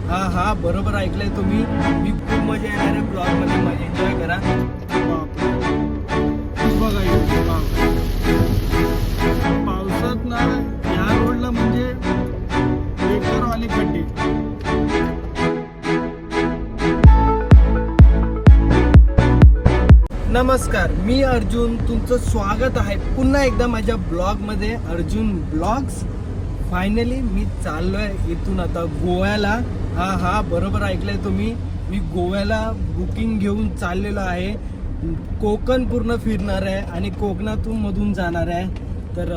हा हा बरोबर ऐकलंय तुम्ही. मी खूप मजा येणार आहे ब्लॉग मध्ये, मजा एन्जॉय करा. बापरे. बघा इथे पावसात ना या रोडला म्हणजे बेकारवाले खड्डे. नमस्कार, मी अर्जुन, तुमचं स्वागत आहे पुन्हा एकदा माझ्या ब्लॉग मध्ये, अर्जुन ब्लॉग्स. फायनली मी चाललोय इथून आता गोव्याला. हा बरोबर ऐकलंय तुम्ही. मी गोव्याला बुकिंग घेऊन चाललेलो आहे. कोकण पूर्ण फिरणार आहे आणि कोकणातून मधून जाणार आहे. तर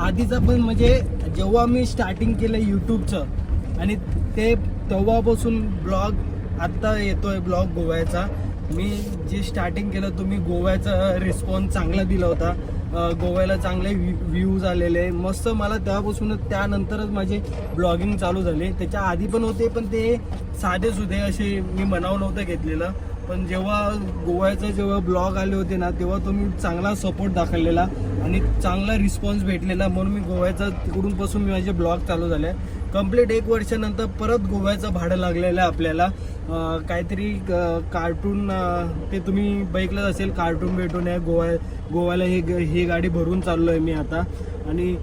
आधीच आपण म्हणजे जेव्हा मी स्टार्टिंग केलं यूट्यूबचं आणि ते तेव्हापासून ब्लॉग आत्ता येतोय ब्लॉग गोव्याचा. मी जे स्टार्टिंग केलं, तुम्ही गोव्याचा रिस्पॉन्स चांगला दिला होता. गोव्याला चांगले व्ह्यूज आलेले मस्त. मला तेव्हापासूनच त्यानंतरच माझे ब्लॉगिंग चालू झाले. त्याच्या आधी पण होते, पण ते साधे सुधे असे मी मनाव नव्हतं घेतलेलं. पण जेव्हा ब्लॉग आले होते ना, तेव्हा तुम्ही चांगला सपोर्ट दाखवलेला आणि चांगला रिस्पॉन्स भेटलेला, म्हणून मी गोव्याचा तिकडूनपासून मी माझे ब्लॉग चालू झाले. कंप्लीट 1 वर्षानंतर परत गोव्याचं भाडं लागलेलं आहे आपल्याला. काहीतरी कार्टून ते तुम्ही बघितलं असेल, कार्टून भेटून आहे गोव्याला ही गाडी भरून चाललो आहे मी आता. आणि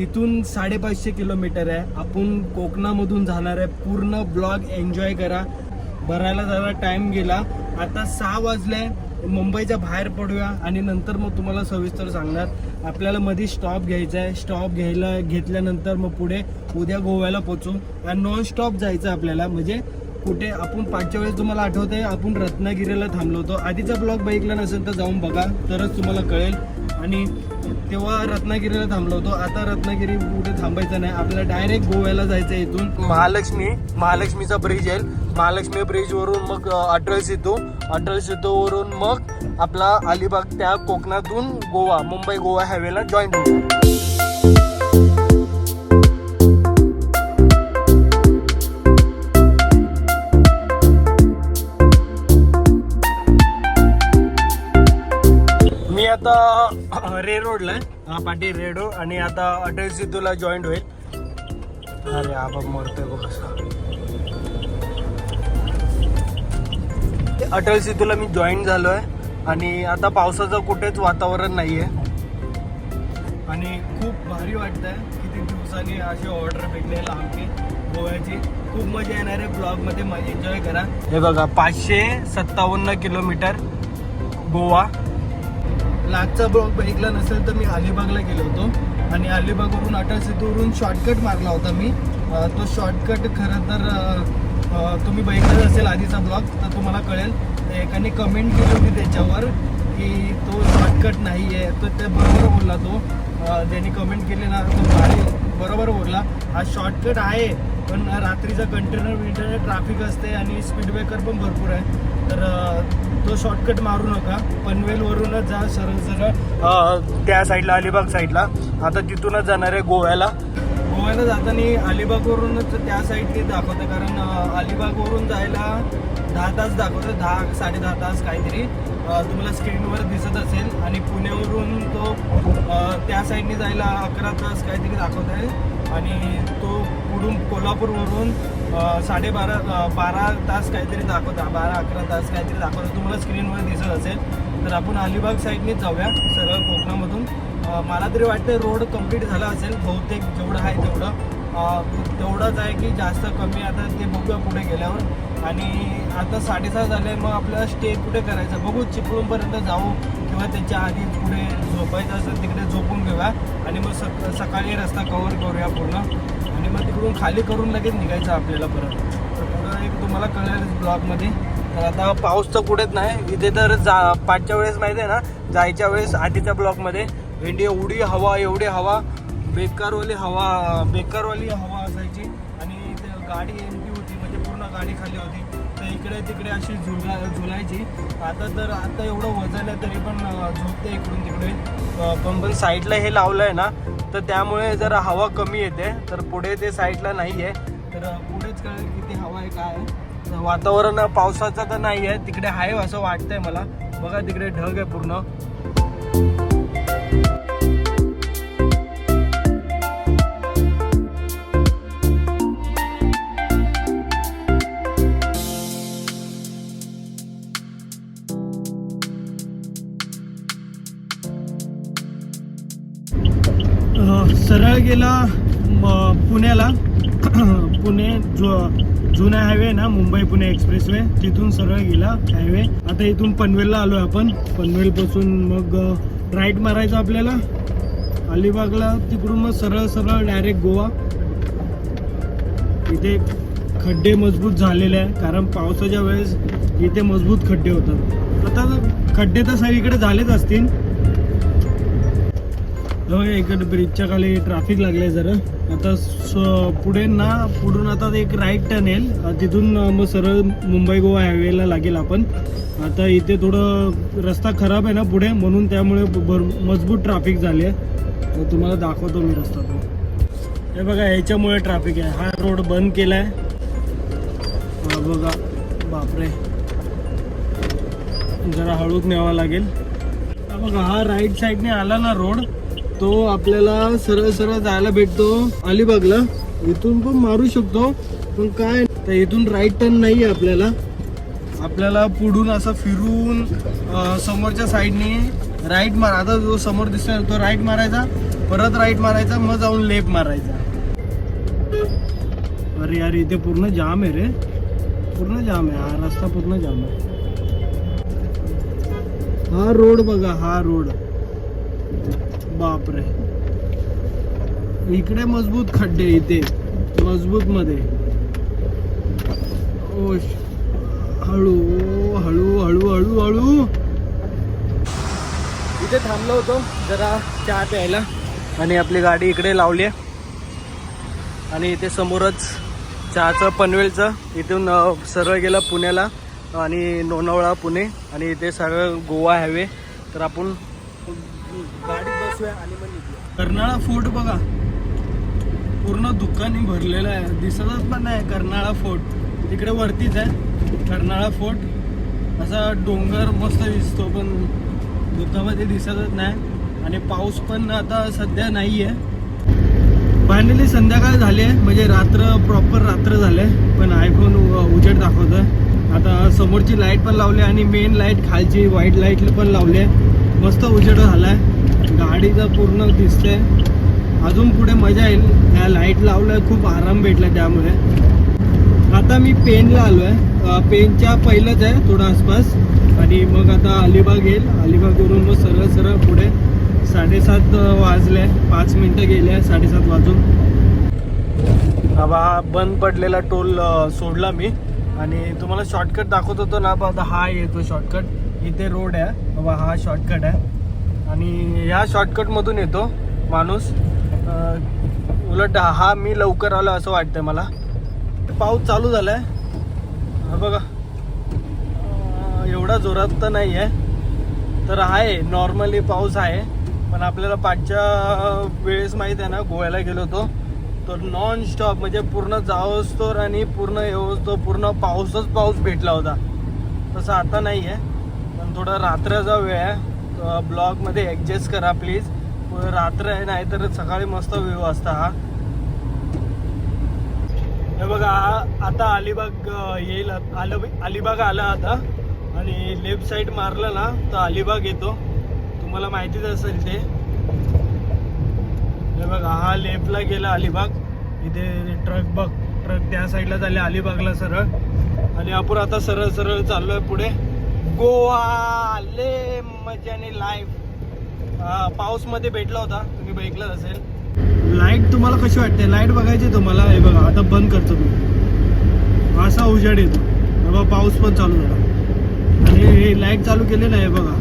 इथून 550 किलोमीटर आहे. आपण कोकणामधून जाणार आहे. पूर्ण ब्लॉग एन्जॉय करा. भरायला जरा टाइम गेला. आता 6 वाजले. मुंबईच्या बाहेर पडूया आणि नंतर मग तुम्हाला सविस्तर सांगणार. आपल्याला मध्ये स्टॉप घ्यायचा आहे. स्टॉप घेतल्यानंतर मग पुढे उद्या गोव्याला पोहोचू. आणि नॉन स्टॉप जायचं आपल्याला. म्हणजे कुठे आपण पाठच्या वेळेस तुम्हाला आठवतंय आपण रत्नागिरीला थांबलो होतो. आधीचा ब्लॉग बघितला नसेल तर जाऊन बघा, तरच तुम्हाला कळेल. आणि तेव्हा रत्नागिरीला थांबलो होतो. आता रत्नागिरी कुठे थांबायचं नाही, आपल्याला डायरेक्ट गोव्याला जायचं आहे. इथून महालक्ष्मीचा ब्रिज येईल. महालक्ष्मी ब्रिजवरून मग अटल सेतूवरून मग आपला अलिबाग, त्या कोकणातून गोवा, मुंबई गोवा हायवेला जॉईन होऊ. मी आता रे रोडला आहे, पाटी रेडो, आणि आता अटल सेतूला जॉईन होईल. अरे आबा मरतोय बघ कसं. अटल सेतूला मी जॉईन झालो आहे आणि आता पावसाचं कुठेच वातावरण नाही आहे आणि खूप भारी वाटतंय. किती दिवसांनी अशी ऑर्डर भेटले आमची गोव्याची. खूप मजा येणार आहे ब्लॉगमध्ये, मजा एन्जॉय करा. हे बघा 557 किलोमीटर गोवा. लास्टचा ब्लॉग बघितला नसेल तर मी अलिबागला गेलो होतो आणि अलिबागवरून अटल सेतूवरून शॉर्टकट मारला होता मी. तो शॉर्टकट खरं तर तुम्ही बघितलं असेल आधीचा ब्लॉग तर तुम्हाला कळेल. एकाने कमेंट केली होती त्याच्यावर की तो शॉर्टकट नाही आहे. तर ते बरोबर बोलला. तो ज्यांनी कमेंट केली ना, तो भारी बरोबर बोलला. हा शॉर्टकट आहे, पण रात्रीचा कंटेनर ट्रॅफिक असते आणि स्पीड ब्रेकर पण भरपूर आहे. तर तो शॉर्टकट मारू नका. पनवेलवरूनच जा सरळ त्या साईडला, अलिबाग साईडला. आता तिथूनच जाणार आहे गोव्याला जाताना. अलिबागवरूनच त्या साईडने दाखवतं, कारण अलिबागवरून जायला 10 तास दाखवतं, 10-10.5 तास काहीतरी तुम्हाला स्क्रीनवर दिसत असेल. आणि पुण्यावरून तो त्या साईडने जायला 11 तास काहीतरी दाखवत आहे. आणि तो पुढून कोल्हापूरवरून 12 तास काहीतरी दाखवता, 12-11 तास काहीतरी दाखवतं, तुम्हाला स्क्रीनवर दिसत असेल. तर आपण अलिबाग साईडनेच जाऊया सरळ कोकणामधून. मला तरी वाटतं रोड कंप्लीट झाला असेल बहुतेक. जेवढं आहे तेवढंच आहे की जास्त कमी, आता ते बघूया पुढे गेल्यावर. आणि आता 6:30 झाले. मग आपल्याला स्टे कुठे करायचं बघू. चिपळूणपर्यंत जाऊ किंवा त्याच्या आधी पुढे झोपायचं असेल तिकडे झोपून घेऊया आणि मग सकाळी रस्ता कव्हर करूया पूर्ण. आणि मग तिकडून खाली करून लगेच निघायचं आपल्याला परत. तर पुढं एक तुम्हाला कळेल ब्लॉगमध्ये. तर आता पाऊस तर कुठेच नाही इथे. तर पाठच्या वेळेस माहिती आहे ना, जायच्या वेळेस आधीच्या ब्लॉगमध्ये एवढी हवा बेकारवाली हवा असायची. आणि गाडी एमटी होती, म्हणजे पूर्ण गाडी खाली होती. तर इकडे तिकडे अशी झुलायची. आता एवढं वजन आहे तरी पण झोपते इकडून तिकडे. पण साईडला हे लावलं आहे ना, तर त्यामुळे जरा हवा कमी येते. तर पुढे ते साईडला नाही आहे, तर पुढेच कळेल किती हवा आहे काय आहे. वातावरण पावसाचं तर नाही आहे, तिकडे आहे असं वाटतंय मला. बघा तिकडे ढग आहे पूर्ण. गेला पुण्याला. पुणे जुना हायवे ना, मुंबई पुणे एक्सप्रेसवे, तिथून सरळ गेला हायवे. आता इथून पनवेलला आलोय आपण. पनवेल पासून मग राईट मारायचं आपल्याला अलिबागला, तिकडून मग सरळ सरळ डायरेक्ट गोवा. इथे खड्डे मजबूत झालेले आहे, कारण पावसाच्या वेळेस इथे मजबूत खड्डे होतात. आता खड्डे तर सगळीकडे झालेच असतील. इकडे ब्रिजच्या खाली ट्रॅफिक लागले जरा. आता पुढून आता एक राईट टर्न येईल, तिथून मग सरळ मुंबई गोवा हायवेला लागेल आपण. आता इथे थोडं रस्ता खराब आहे ना पुढे, म्हणून त्यामुळे मजबूत ट्रॅफिक झाली आहे. तुम्हाला दाखवतो मी रस्ता तो. हे बघा, ह्याच्यामुळे ट्रॅफिक आहे. हा रोड बंद केलाय बघा. बापरे, जरा हळूच न्यावा लागेल. बघा, हा राईट साईडने आला ना रोड, तो आपल्याला सरळ सरळ जायला भेटतो अलिबागला. इथून पण मारू शकतो, पण काय तर इथून राईट टर्न नाही आहे आपल्याला पुढून असं फिरून समोरच्या साईडने राईट मार. आता जो समोर दिसतोय तो राईट मारायचा, परत राईट मारायचा, मग जाऊन लेफ्ट मारायचा. अरे यार, इथे पूर्ण जाम आहे रे, पूर्ण जाम आहे. हा रस्ता पूर्ण जाम आहे. हा रोड बघा, हा रोड, बापरे. इकडे मजबूत खड्डे, इथे मजबूत मध्ये. ओ हळू हळू हळू हळू हळू. इथे थांबलो होतो जरा चहा प्यायला, आणि आपली गाडी इकडे लावली आहे. आणि इथे समोरच चहाचं पनवेलचं, इथून सरळ गेला पुण्याला आणि लोणावळा पुणे, आणि इथे सरळ गोवा हायवे. तर आपण गाडीत बसूया आणि मग निघूया. कर्नाळा फोर्ट बघा, पूर्ण दुकानी भरलेलं आहे, दिसतच पण नाही. कर्नाळा फोर्ट तिकडे वरतीच आहे. कर्नाळा फोर्ट असा डोंगर मस्त दिसतो, पण दुधामध्ये दिसतच नाही. आणि पाऊस पण आता सध्या नाही आहे. फायनली संध्याकाळ झाली आहे, म्हणजे रात्र, प्रॉपर रात्र झाले. पण आयफोन उजेड दाखवतोय. आता समोरची लाईट पण लावली, आणि मेन लाईट खालची व्हाईट लाईट पण लावली आहे. मस्त उजेड झालाय, गाडीचा पूर्ण दिसतंय. अजून पुढे मजा येईल. ह्या लाईट लावल्या, खूप आराम भेटला त्यामुळे. आता मी पेनला आलो आहे. पेनच्या पहिलंच आहे थोडं आसपास, आणि मग आता अलिबाग येईल. अलिबागवरून मग सरळ सरळ पुढे. 7:30 वाजले, 5 मिनटं गेले 7:30 वाजून. हा बंद पडलेला टोल सोडला मी, आणि तुम्हाला शॉर्टकट दाखवत होतो ना. आता हा येतो शॉर्टकट, इथे रोड आहे बाबा, हा शॉर्टकट आहे. आणि ह्या शॉर्टकटमधून येतो माणूस. उलट हा मी लवकर आलो असं वाटतंय मला. पाऊस चालू झालाय, हा बघा. एवढा जोरात तर नाही आहे, तर आहे नॉर्मली पाऊस आहे. पण आपल्याला पाचच्या वेळेस माहीत आहे ना, गोव्याला गेलो होतो तर नॉन स्टॉप, म्हणजे पूर्ण जावस्तोर आणि पूर्ण येवस्तोर पूर्ण पाऊस भेटला होता. तसं आता नाही आहे, पण थोडा रात्राचा वेळ आहे. ब्लॉगमध्ये ॲडजस्ट करा प्लीज. रात्र आहे, नाही तर सकाळी मस्त व्ह्यू असता हा. हे बघा, आता अलिबाग येईल. अलिबाग आला आता, आणि लेफ्ट साईड मारलं ना तर अलिबाग येतो. तुम्हाला माहितीच असेल ते. हे बघा, हा लेफ्टला गेला अलिबाग. इथे ट्रक त्या साईडला झाले अलिबागला सरळ. आणि आपण आता सरळ सरळ चाललोय पुढे गोवा. ले मजाने लाईफ. पाऊस मध्ये भेटला होता, तुम्ही बघितलं असेल. लाईट तुम्हाला कशी वाटते? लाईट बघायची तुम्हाला? हे बघा, आता बंद करतो मी. असा उजेड येतो बघा, पाऊस पण चालू झाला. आणि हे लाईट चालू केले नाही बघा,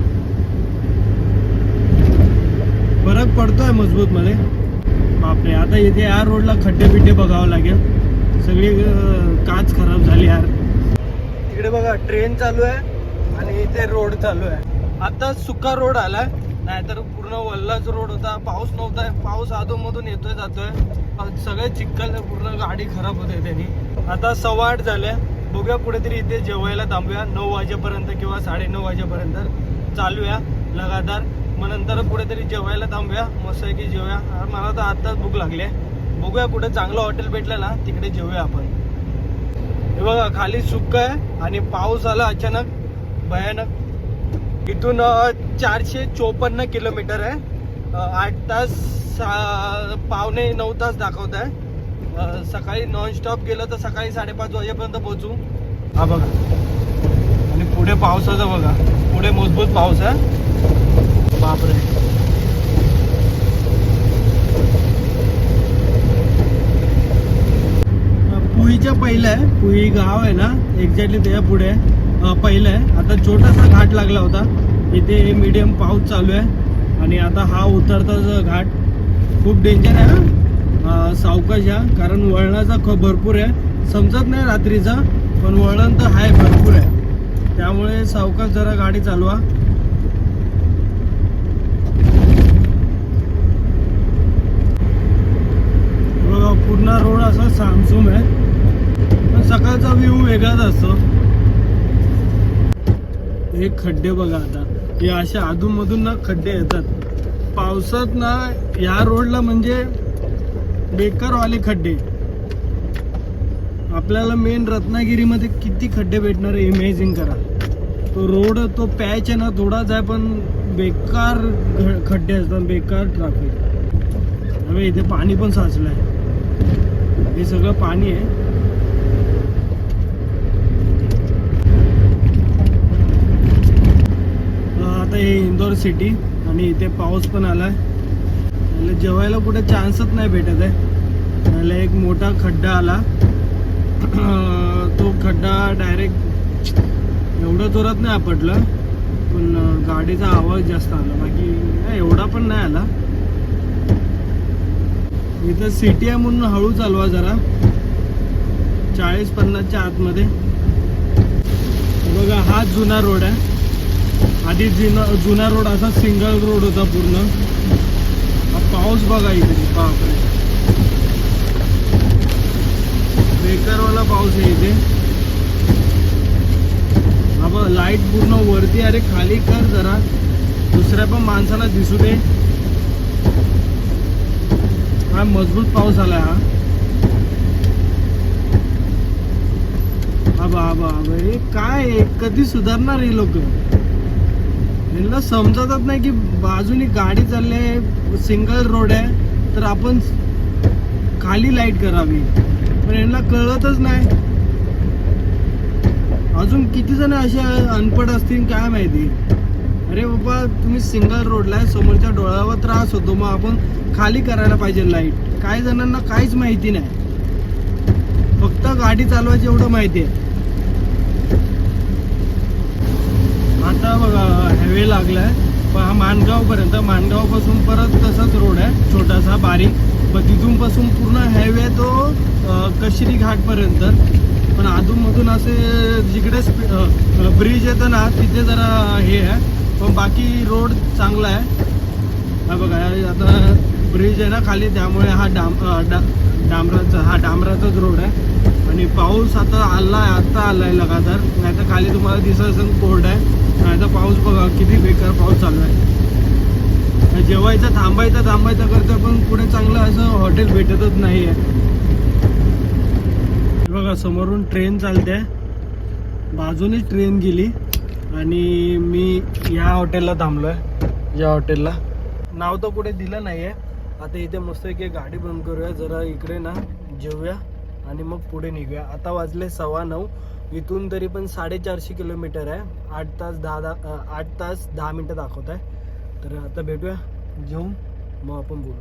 फरक पडतोय मजबूत मध्ये. बापरे, आता इथे या रोडला खड्डे बिड्डे बघावं लागेल. सगळी काच खराब झाली यार. तिकडे बघा ट्रेन चालू आहे, आणि इथे रोड चालू आहे. आता सुका रोड आलाय, नाहीतर पूर्ण वल्लाच रोड होता. पाऊस नव्हता, पाऊस अधूनमधून येतोय जातोय. सगळे चिखल, पूर्ण गाडी खराब होते त्यांनी. आता 8:15 झाले. बघूया कुठेतरी इथे जेवायला थांबूया 9 वाजेपर्यंत किंवा 9:30 वाजेपर्यंत चालूया लगातार. मग नंतर कुठेतरी जेवायला थांबूया, मस्त आहे की जेवूया. मला तर आत्ताच भूक लागली आहे. बघूया कुठे चांगलं हॉटेल भेटलं ना, तिकडे जेवूया आपण. हे बघा, खाली सुक्क आहे आणि पाऊस आला अचानक भयानक. इथून 454 किलोमीटर आहे 8 तास पावणे 9 तास दाखवत आहे. सकाळी नॉनस्टॉप गेलं तर सकाळी 5:30 वाजेपर्यंत पोहोचू. हा बघा, आणि पुढे पावसाचं बघा, पुढे मजबूत पाऊस आहे. बापरे. पुहीच्या पहिलं आहे, पुही गाव आहे ना एक्झॅक्टली त्याच्या पुढे पहिलं आहे. आता छोटासा घाट लागला होता इथे, मीडियम पाऊस चालू आहे आणि आता हा उतरता घाट खूप डेंजर आहे ना. सावकाश या, कारण वळणाचा भरपूर आहे. समजत नाही रात्रीचा, पण वळण तर आहे भरपूर आहे, त्यामुळे सावकाश जरा गाडी चालवा. बघा पूर्ण रोड असा सामसूम आहे, पण सकाळचा व्ह्यू वेगळाच असतो. हे खड्डे बघा, आता हे अशा अधूनमधून ना खड्डे येतात पावसात ना. या रोडला म्हणजे बेकारवाले खड्डे. आपल्याला मेन रत्नागिरीमध्ये किती खड्डे भेटणार आहे इमॅजिन करा. तो रोड तो पॅच आहे ना थोडाच आहे, पण बेकार खड्डे असतात, बेकार ट्रॅफिक. अरे इथे पाणी पण साचलं आहे, हे सगळं पाणी आहे. आता हे इंदोर सिटी आणि इथे पाऊस पण आलाय. जेवायला कुठे चान्सच नाही भेटत आहे. त्याला एक मोठा खड्डा आला, तो खड्डा डायरेक्ट एवढं जोरात नाही आपटला, पण गाडीचा आवाज जास्त आला, बाकी एवढा पण नाही आला. इथं सिटी आहे म्हणून हळू चालवा जरा, 40-50च्या आतमध्ये. बघा हा जुना रोड आहे. आधी जुना रोड असा सिंगल रोड होता पूर्ण. पाऊस बघा इथे, बापरे बेकारवाला पाऊस आहे इथे. अब लाईट पूर्ण वरती, अरे खाली कर जरा, दुसऱ्या पण माणसाला दिसू दे. हा मजबूत पाऊस आला हा. आबा हे काय, कधी सुधारणार हे लोक? यांना समजतच नाही की बाजूनी गाडी चालली आहे, सिंगल रोड आहे, तर आपण खाली लाईट करावी, पण यांना कळतच नाही. अजून किती जण असे अनपढ असतील काय माहिती. अरे बाबा तुम्ही सिंगल रोडला आहे, समोरच्या डोळ्यावर त्रास होतो, मग आपण खाली करायला पाहिजे लाईट. काही जणांना काहीच माहिती नाही, फक्त गाडी चालवायची एवढं माहिती आहे. आता बघा हायवे लागलाय हा माणगावपर्यंत. माणगावपासून परत तसाच रोड आहे छोटासा बारीक, पण तिथून पासून पूर्ण हायवे तो कशरी घाटपर्यंत. पण अधूनमधून असे जिकडे ब्रिज येतं ना तिथे जरा हे आहे, पण बाकी रोड चांगला आहे. हा बघा आता ब्रिज आहे ना खाली, त्यामुळे हा डांबराचाच रोड आहे. आणि पाऊस आता आलाय लगातार, नाही तर खाली तुम्हाला दिसत असेल कोरड आहे, नाही तर पाऊस बघा किती बेकार पाऊस चालू आहे. जेवायचं थांबायचं करतं, पण पुढे चांगलं असं हॉटेल भेटतच नाही आहे. बघा समोरून ट्रेन चालते, बाजूनेच ट्रेन गेली आणि मी या हॉटेलला थांबलोय. या हॉटेलला नाव तर कुठे दिलं नाही आहे. आता इथे मस्त एक गाडी बंद करूया, जरा इकडे ना जेवूया आणि मग पुढे निघूया. आता वाजले 9:15. इथून तरी पण 450 किलोमीटर आहे. 8 तास 10 मिनटं दाखवत आहे. तर आता भेटूया जेवून, मग आपण बोलू.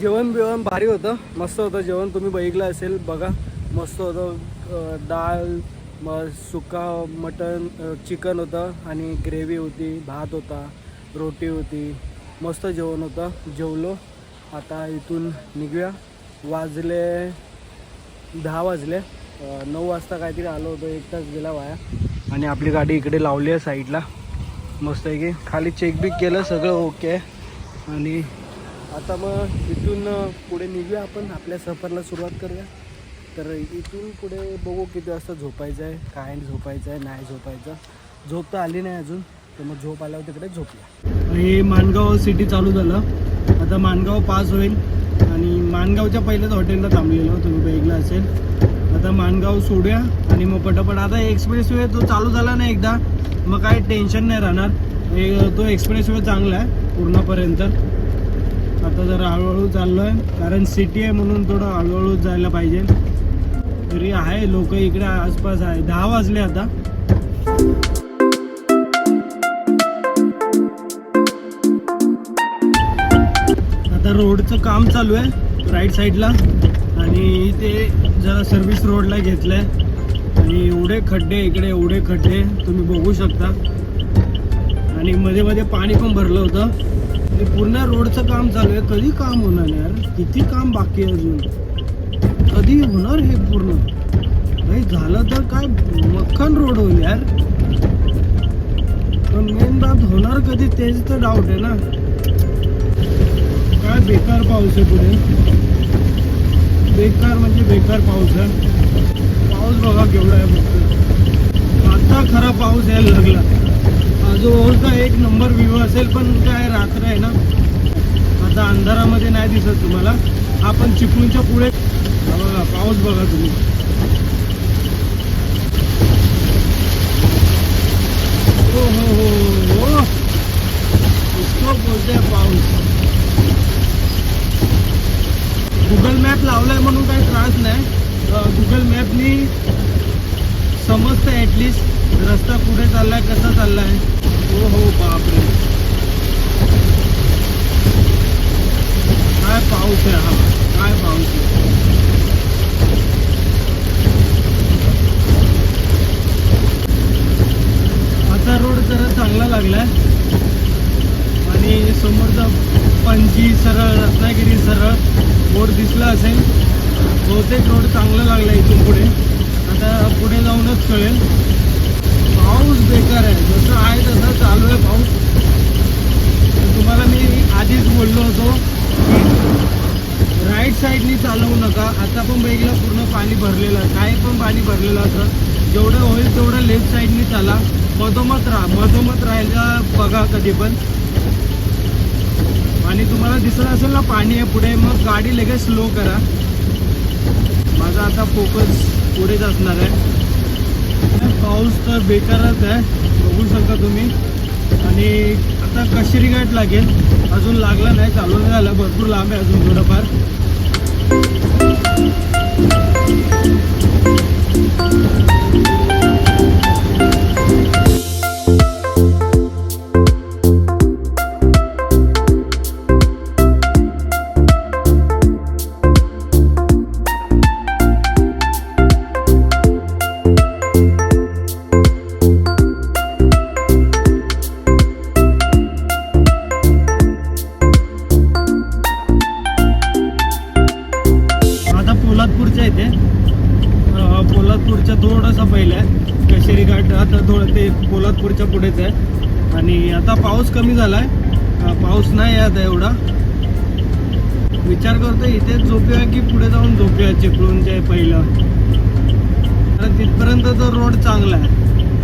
जेवण भारी होतं, मस्त होतं जेवण. तुम्ही बघितलं असेल बघा, मस्त होतं. डाळ, मग सुका मटन, चिकन होतं आणि ग्रेव्ही होती, भात होता, रोटी होती, मस्त जेवण होतं. जेवलो. आता इथून निघूया. वाजले 10 वाजले. 9 वाजता काहीतरी आलो होतो, 1 तास गेला वाया. आणि आपली गाडी इकडे लावली आहे साईडला मस्त आहे की. खाली चेकबिक केलं, सगळं ओके आहे. आणि आता मग इथून पुढे निघूया, आपण आपल्या सफरला सुरुवात करूया. तर इथून पुढे बघू किती वाजता झोपायचं आहे, काय झोपायचं आहे, नाही झोपायचं. झोप तर आली नाही अजून, तर मग झोप आल्यावर तिकडे झोपूया. हे माणगाव सिटी चालू झालं, आता माणगाव पास होईल. आणि माणगावच्या पहिल्याच हॉटेलला थांबलेलो, तुम्ही बघितलं असेल. आता माणगाव सोडूया आणि मग पटापट आता एक्सप्रेस वे तो चालू झाला ना एकदा, मग काय टेन्शन नाही राहणार. तो एक्सप्रेस वे चांगला आहे. पूर्णापर्यंत. आता जरा हळूहळू चाललो आहे, कारण सिटी आहे म्हणून थोडं हळूहळू जायला पाहिजे. तरी आहे लोक इकडे आसपास आहे. 10 वाजले आता. आता रोडचं काम चालू आहे राईट साईडला, आणि ते जरा सर्व्हिस रोडला घेतलंय. आणि एवढे खड्डे इकडे, एवढे खड्डे तुम्ही बघू शकता. आणि मध्ये मध्ये पाणी पण भरलं होतं. आणि पूर्ण रोडचं काम चालू आहे. कधी काम होणार यार? किती काम बाकी आहे अजून? कधी होणार हे पूर्ण? नाही झालं तर काय मक्खन रोड होईल यार. पण मेन बात होणार कधी तेच तर डाऊट आहे ना. काय बेकार पाऊस आहे पुढे, बेकार म्हणजे बेकार पाऊस आहे. पाऊस बघा केवढा आहे फक्त. आता खरा पाऊस यायला लागला. आजूबाजूचा एक नंबर व्ह्यू असेल, पण काय रात्र आहे ना, आता अंधारामध्ये नाही दिसत तुम्हाला. आपण चिपळूणच्या पुढे बघा पाऊस बघा तुम्ही. हो हो हो हो, इसको बोलते हैं पाऊस. गुगल मॅप लावलाय म्हणून काही त्रास नाही. गुगल मॅपनी समजतं ॲटलिस्ट रस्ता पुढे चाललाय, कसा चाललाय. हो हो बापरे, काय पाऊस आहे हा, काय पाऊस आहे. आता रोड जरा चांगला लागलाय. आणि समोरचा पणजी सरळ, रत्नागिरी सरळ बोर्ड दिसला असेल. बहुतेक रोड चांगला लागला इथून पुढे. आता पुढे जाऊनच कळेल. पाऊस बेकार आहे, जसं आहे तसं चालू आहे पाऊस. तुम्हाला मी आधीच बोललो होतो की राईट साईडनी चालवू नका. आता पण बाईकला पूर्ण पाणी भरलेलं, काय पण पाणी भरलेलं असं. जेवढं होईल तेवढं लेफ्ट साईडनी चाला. मधोमध राहायला बघा कधी पण. आणि तुम्हाला दिसत असेल ना पाणी आहे पुढे, मग गाडी लगेच स्लो करा. माझा आता फोकस पुढेच असणार आहे. पाऊस तर बेकारच आहे, बघू शकता तुम्ही. आणि आता कशेरी घाट लागेल, अजून लागला नाही, चालू नाही झालं, भरपूर लांब आहे अजून थोडंफार. पोलादपूरच्या थोडंसं पहिलं आहे कशेरी घाट. आता थोडं ते पोलादपूरच्या पुढेच आहे. आणि आता पाऊस कमी झाला आहे, पाऊस नाही आहे आता एवढा. विचार करतो इथेच झोपूया की पुढे जाऊन झोपूया चिपळूणच्या पहिलं. तर तिथपर्यंत तर रोड चांगला आहे,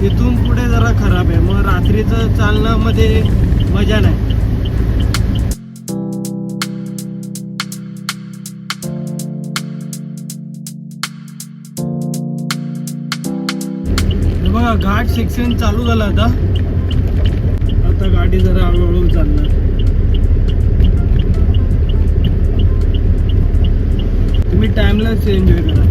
तिथून पुढे जरा खराब आहे. मग रात्रीचं चालण्यामध्ये मजा नाही. बघा घाट सेक्शन चालू झाला आता. आता गाडी जरा हळूहळू चालणार. तुम्ही टाइमलाच एन्जॉय करा.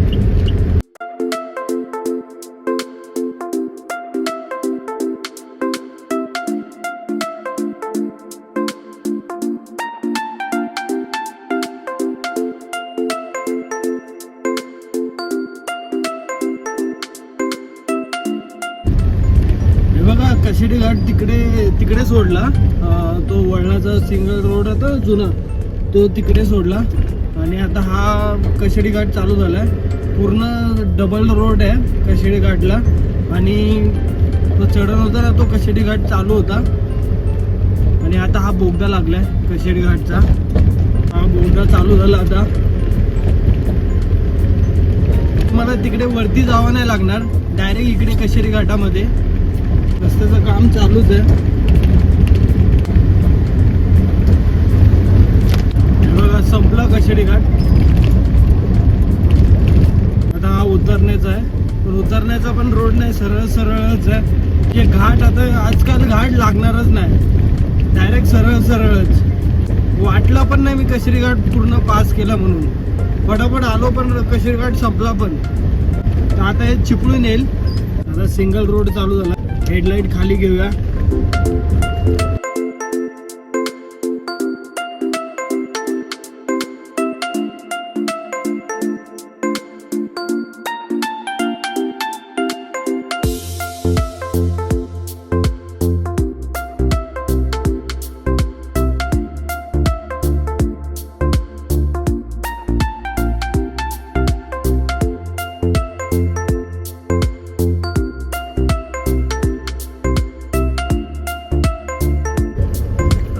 कशेडी घाट तिकडे सोडला. तो वळणाचा सिंगल रोड होता जुना, तो तिकडे सोडला. आणि आता हा कशेडी घाट चालू झालाय. पूर्ण डबल रोड आहे कशेडी घाटला. आणि तो चढण होता ना, तो कशेडी घाट चालू होता. आणि आता हा बोगदा लागलाय कशेडी घाटचा. हा बोगदा चालू झाला आता. मला तिकडे वरती जावं नाही लागणार, डायरेक्ट इकडे कशेडी घाटामध्ये. रस्त्याचं काम चालूच आहे. बघा संपला कशेडी घाट. आता हा उतरण्याचा आहे, पण उतरण्याचा पण रोड नाही, सरळ सरळच आहे. हे घाट आता आजकाल घाट लागणारच नाही. डायरेक्ट सरळ सरळच वाटलं पण नाही मी कशेरी घाट पूर्ण पास केला म्हणून. पटापट आलो पण कशेरी घाट संपला पण. तर आता हे चिपळून येईल. आता सिंगल रोड चालू झाला. हेडलाईट खाली घेऊया.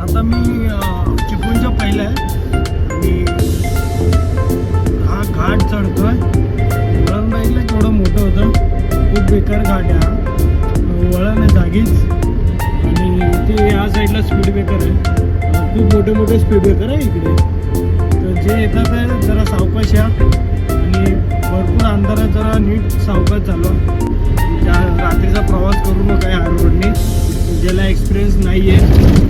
आता मी चिपळूणच्या पहिला आहे आणि हा घाट चढतोय. वळण बघितलं केवढं मोठं होतं. खूप बेकार घाट आहे हा. वळण आहे जागीच आणि ते या साईडला स्पीड ब्रेकर आहे. खूप मोठे मोठे स्पीड ब्रेकर आहे इकडे. तर जे येतात आहे जरा सावकाश या आणि भरपूर अंधारात जरा नीट सावकाश चालवा. रात्रीचा प्रवास करू नका या रोडने. ज्याला एक्सपिरियन्स नाही आहे,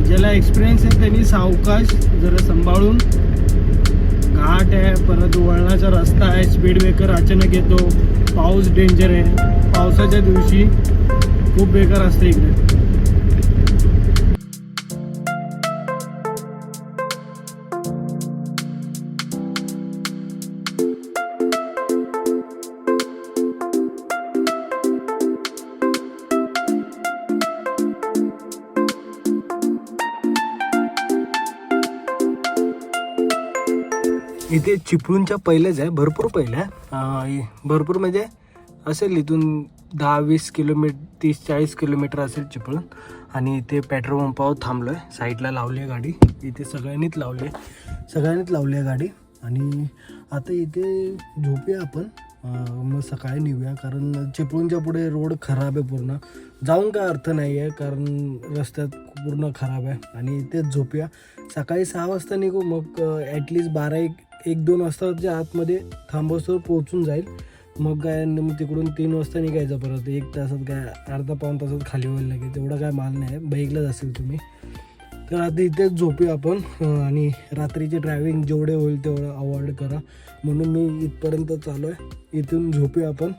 ज्याला एक्सपिरियन्स आहे त्यांनी सावकाश जरा सांभाळून. घाट आहे, परत वळणाचा रस्ता आहे, स्पीड ब्रेकर अचानक येतो, पाऊस डेंजर आहे. पावसाच्या दिवशी खूप बेकार असतं इकडे. इथे चिपळूणच्या पहिलेच आहे, भरपूर पहिलं आहे. भरपूर म्हणजे असेल इथून 10-20 किलोमीटर, 30-40 किलोमीटर असेल चिपळूण. आणि इथे पेट्रोल पंपावर थांबलो आहे. साईडला लावली आहे गाडी. इथे सगळ्यांनीच लावली आहे गाडी. आणि आता इथे झोपूया आपण. मग सकाळी निघूया, कारण चिपळूणच्या पुढे रोड खराब आहे पूर्ण. जाऊन काय अर्थ नाही आहे, कारण रस्त्यात पूर्ण खराब आहे. आणि इथेच झोपूया. सकाळी 6 वाजता निघू, मग ॲटलिस्ट 12-1-2 वाजताच्या आतमध्ये थांबवस्तोवर पोहोचून जाईल. मग काय मग तिकडून 3 वाजता निघायचं परत. 1 तासात काय, अर्धा-पाऊण तासात खाली व्हायला लागेल. तेवढा काय माल नाही आहे, बाईकलाच असेल तुम्ही. तर आता इथेच झोपूया आपण. आणि रात्रीचे ड्रायव्हिंग जेवढे होईल तेवढं अवॉइड करा, म्हणून मी इथपर्यंत चालू आहे. इथून झोपूया आपण.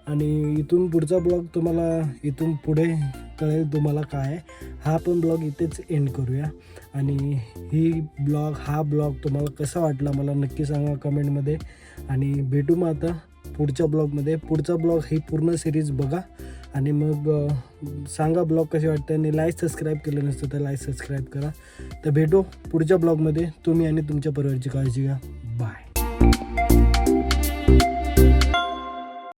आणि इथून पुढचा ब्लॉग तुम्हाला इथून पुढे कळेल तुम्हाला काय आहे. हा पण ब्लॉग इथेच एंड करूया. आणि हा ब्लॉग तुम्हाला कसा वाटला मला नक्की सांगा कमेंटमध्ये. आणि भेटू मग आता पुढच्या ब्लॉगमध्ये. पुढचा ब्लॉग ही पूर्ण सिरीज बघा आणि मग सांगा ब्लॉग कसे वाटते. आणि सबस्क्राईब केलं नसतं तर सबस्क्राईब करा. तर भेटू पुढच्या ब्लॉगमध्ये. तुम्ही आणि तुमच्या परिवाराची काळजी घ्या. बाय.